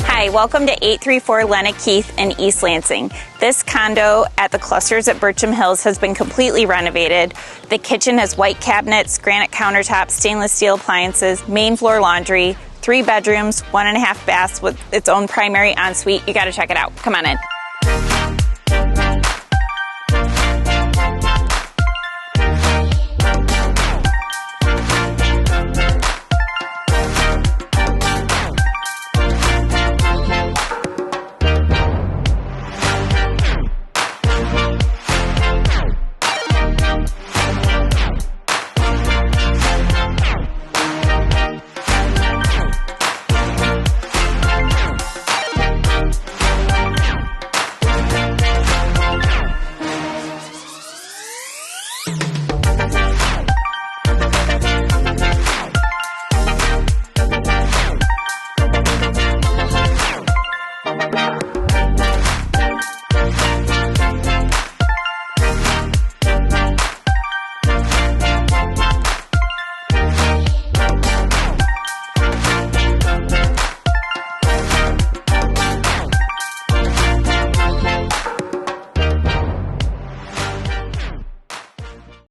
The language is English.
Hi, welcome to 834 Lenna Keith in East Lansing. This condo at the clusters at Burcham Hills has been completely renovated. The kitchen has white cabinets, granite countertops, stainless steel appliances, main floor laundry, 3 bedrooms, 1.5 baths with its own primary ensuite. You got to check it out. Come on in.